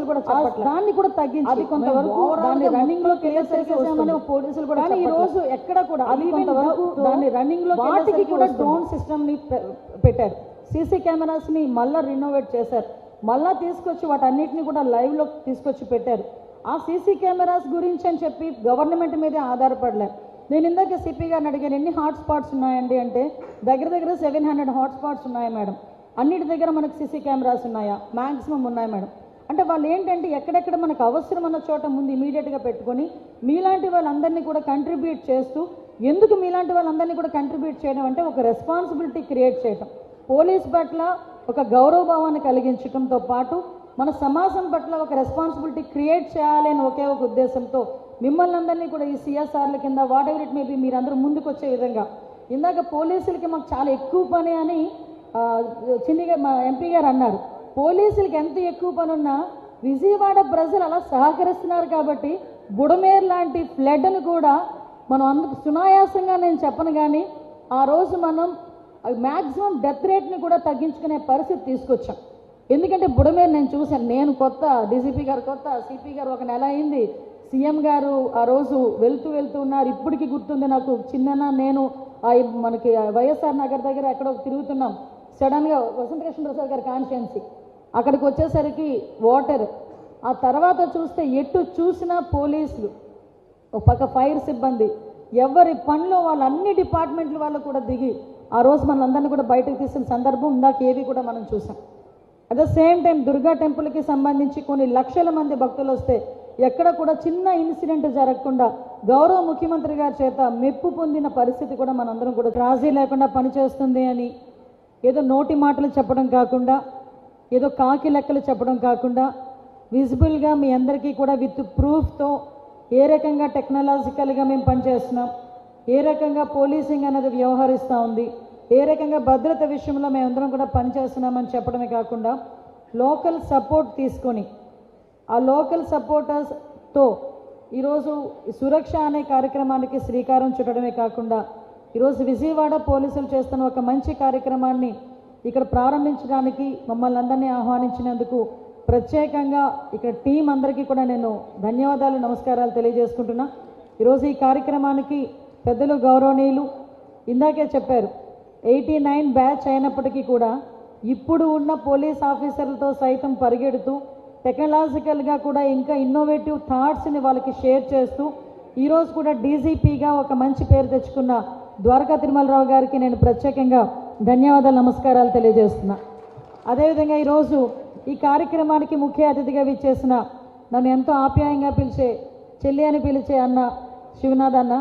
కూడా చెప్పట్లేదు, దాన్ని కూడా తగ్గించి అది కొంతవరకు దాన్ని రన్నింగ్ లో చేసేసామని పోలీసులు కూడా. కానీ ఈ రోజు ఎక్కడ కూడా అది కొంతవరకు దాన్ని రన్నింగ్ లో వాటికి కూడా డ్రోన్ సిస్టమ్ ని పెట్టారు, సీసీ కెమెరాస్ ని మళ్ళీ రినోవేట్ చేశారు, మళ్ళీ తీసుకొచ్చి వాటన్నిటిని కూడా లైవ్ లో తీసుకొచ్చి పెట్టారు. ఆ సీసీ కెమెరాస్ గురించి అని చెప్పి గవర్నమెంట్ మీదే ఆధారపడలేదు. నేను ఇందాక సిపి గారిని అడిగాను, ఎన్ని హాట్ స్పాట్స్ ఉన్నాయండి అంటే దగ్గర దగ్గర 700 హాట్ స్పాట్స్ ఉన్నాయి మేడం. అన్నిటి దగ్గర మనకు సీసీ కెమెరాస్ ఉన్నాయా? మ్యాక్సిమం ఉన్నాయి మేడం. అంటే వాళ్ళు ఏంటంటే ఎక్కడెక్కడ మనకు అవసరం అన్న చోట ముందు ఇమీడియట్గా పెట్టుకొని మీలాంటి వాళ్ళందరినీ కూడా కంట్రిబ్యూట్ చేస్తూ, ఎందుకు మీలాంటి వాళ్ళందరినీ కూడా కంట్రిబ్యూట్ చేయడం అంటే ఒక రెస్పాన్సిబిలిటీ క్రియేట్ చేయడం, పోలీస్ పట్ల ఒక గౌరవభావాన్ని కలిగించడంతో పాటు మన సమాజం పట్ల ఒక రెస్పాన్సిబిలిటీ క్రియేట్ చేయాలి అని ఒకే ఒక ఉద్దేశంతో మిమ్మల్ని అందరినీ కూడా ఈ సిఎస్ఆర్ల కింద వాట్ ఎవర్ ఇట్ మేబీ మీరందరూ ముందుకు వచ్చే విధంగా. ఇందాక పోలీసులకి మాకు చాలా ఎక్కువ పని అని చిన్నిగా మా ఎంపీ గారు అన్నారు. పోలీసులకి ఎంత ఎక్కువ పని ఉన్నా విజయవాడ ప్రజలు అలా సహకరిస్తున్నారు కాబట్టి బుడమేరు లాంటి ఫ్లడ్ను కూడా మనం అందుకు సునాయాసంగా నేను చెప్పను, కానీ ఆ రోజు మనం మ్యాక్సిమం డెత్ రేట్ని కూడా తగ్గించుకునే పరిస్థితి తీసుకొచ్చాం. ఎందుకంటే బుడమేరు నేను చూశాను, నేను కొత్త, డీజీపీ గారు కొత్త, సిపి గారు ఒక నెల అయింది, సీఎం గారు ఆ రోజు వెళ్తూ ఉన్నారు. ఇప్పటికీ గుర్తుంది నాకు, చిన్న నేను మనకి వైఎస్ఆర్ నగర్ దగ్గర ఎక్కడో తిరుగుతున్నాం, సడన్గా వసంతకృష్ణ ప్రసాద్ గారి కాన్స్టిట్యున్సీ అక్కడికి వచ్చేసరికి వాటర్, ఆ తర్వాత చూస్తే ఎటు చూసినా పోలీసులు, ఒక పక్క ఫైర్ సిబ్బంది, ఎవరి పనిలో వాళ్ళు అన్ని డిపార్ట్మెంట్ల వాళ్ళు కూడా దిగి ఆ రోజు మనందరినీ కూడా బయటకు తీసిన సందర్భం ఇందాక ఏవి కూడా మనం చూసాం. At the same time Durga టెంపుల్కి సంబంధించి కొన్ని లక్షల మంది భక్తులు వస్తే ఎక్కడ కూడా చిన్న ఇన్సిడెంట్ జరగకుండా గౌరవ ముఖ్యమంత్రి గారి చేత మెప్పు పొందిన పరిస్థితి కూడా మనందరం కూడా రాజీ లేకుండా పనిచేస్తుంది అని ఏదో నోటి మాటలు చెప్పడం కాకుండా, ఏదో కాకి లెక్కలు చెప్పడం కాకుండా విజిబుల్గా మీ అందరికీ కూడా విత్ ప్రూఫ్తో ఏ రకంగా టెక్నాలజికల్గా మేము పనిచేస్తున్నాం, ఏ రకంగా పోలీసింగ్ అనేది వ్యవహరిస్తూ ఉంది, ఏ రకంగా భద్రత విషయంలో మేమందరం కూడా పనిచేస్తున్నామని చెప్పడమే కాకుండా లోకల్ సపోర్ట్ తీసుకొని ఆ లోకల్ సపోర్టర్స్తో ఈరోజు సురక్ష అనే కార్యక్రమానికి శ్రీకారం చుట్టడమే కాకుండా ఈరోజు విజయవాడ పోలీసులు చేస్తున్న ఒక మంచి కార్యక్రమాన్ని ఇక్కడ ప్రారంభించడానికి మమ్మల్ని అందరినీ ఆహ్వానించినందుకు ప్రత్యేకంగా ఇక్కడ టీం అందరికీ కూడా నేను ధన్యవాదాలు, నమస్కారాలు తెలియజేసుకుంటున్నా. ఈరోజు ఈ కార్యక్రమానికి పెద్దలు గౌరవనీయులు ఇందాకే చెప్పారు, 89 బ్యాచ్ అయినప్పటికీ కూడా ఇప్పుడు ఉన్న పోలీస్ ఆఫీసర్లతో సైతం పరిగెడుతూ టెక్నాలజికల్గా కూడా ఇంకా ఇన్నోవేటివ్ థాట్స్ని వాళ్ళకి షేర్ చేస్తూ ఈరోజు కూడా డీజీపీగా ఒక మంచి పేరు తెచ్చుకున్న ద్వారకా తిరుమలరావు గారికి నేను ప్రత్యేకంగా ధన్యవాదాలు, నమస్కారాలు తెలియజేస్తున్నా. అదేవిధంగా ఈరోజు ఈ కార్యక్రమానికి ముఖ్య అతిథిగా విచ్చేసిన నన్ను ఎంతో ఆప్యాయంగా పిలిచే, చెల్లి అని పిలిచే అన్న శివనాథ్ అన్న,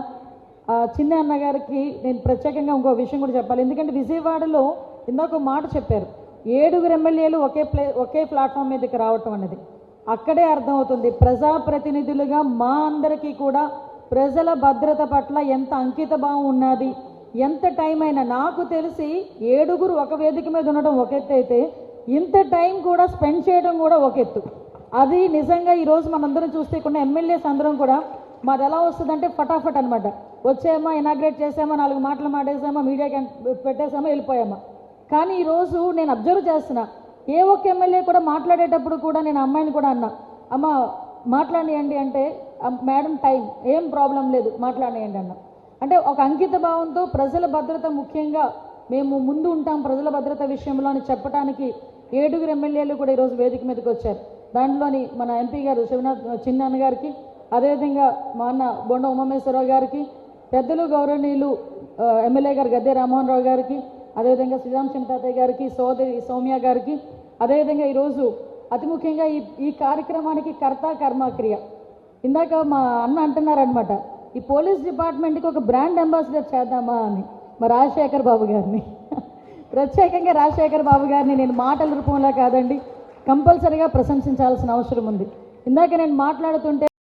చిన్న అన్నగారికి నేను ప్రత్యేకంగా ఇంకో విషయం కూడా చెప్పాలి. ఎందుకంటే విజయవాడలో ఇందాక మాట చెప్పారు, 7 ఎమ్మెల్యేలు ఒకే ప్లాట్ఫామ్ మీదకి రావటం అనేది అక్కడే అర్థమవుతుంది ప్రజాప్రతినిధులుగా మా అందరికీ కూడా ప్రజల భద్రత పట్ల ఎంత అంకిత భావం ఉన్నది. ఎంత టైం అయినా నాకు తెలిసి 7 ఒక వేదిక మీద ఉండడం ఒక ఎత్తు అయితే ఇంత టైం కూడా స్పెండ్ చేయడం కూడా ఒక ఎత్తు. అది నిజంగా ఈరోజు మనందరం చూస్తే కొన్ని ఎమ్మెల్యేస్ అందరం కూడా మాది ఎలా వస్తుందంటే ఫటాఫట్ అనమాట, వచ్చామా, ఇనాగ్రేట్ చేసామా, 4 మాటలు మాటేసామా, మీడియాకి పెట్టేసామా, వెళ్ళిపోయామా. కానీ ఈరోజు నేను అబ్జర్వ్ చేస్తున్నా, ఏ ఒక్క ఎమ్మెల్యే కూడా మాట్లాడేటప్పుడు కూడా నేను అమ్మాయిని కూడా అన్నా, అమ్మ మాట్లాడియండి అంటే మేడం టైం ఏం ప్రాబ్లం లేదు మాట్లాడియండి అన్న. అంటే ఒక అంకిత భావంతో ప్రజల భద్రత ముఖ్యంగా మేము ముందు ఉంటాం ప్రజల భద్రత విషయంలో అని చెప్పడానికి 7 ఎమ్మెల్యేలు కూడా ఈరోజు వేదిక మీదకి వచ్చారు. దాంట్లోని మన ఎంపీ గారు శివనాథ్ చిన్న గారికి, అదేవిధంగా మా అన్న బొండ ఉమామేశ్వరరావు గారికి, పెద్దలు గౌరవనీయులు ఎమ్మెల్యే గారు గద్దె రామ్మోహన్ రావు గారికి, అదేవిధంగా శ్రీరామ్ తాతయ్య గారికి, సోదరి సౌమ్య గారికి, అదేవిధంగా ఈరోజు అతి ముఖ్యంగా ఈ కార్యక్రమానికి కర్త కర్మక్రియ. ఇందాక మా అన్న అంటున్నారనమాట, ఈ పోలీస్ డిపార్ట్మెంట్కి ఒక బ్రాండ్ అంబాసిడర్ చేద్దామా అని, మా రాజశేఖర్ బాబు గారిని ప్రత్యేకంగా రాజశేఖర్ బాబు గారిని నేను మాటల రూపంలో కాదండి కంపల్సరీగా ప్రశంసించాల్సిన అవసరం ఉంది. ఇందాక నేను మాట్లాడుతుంటే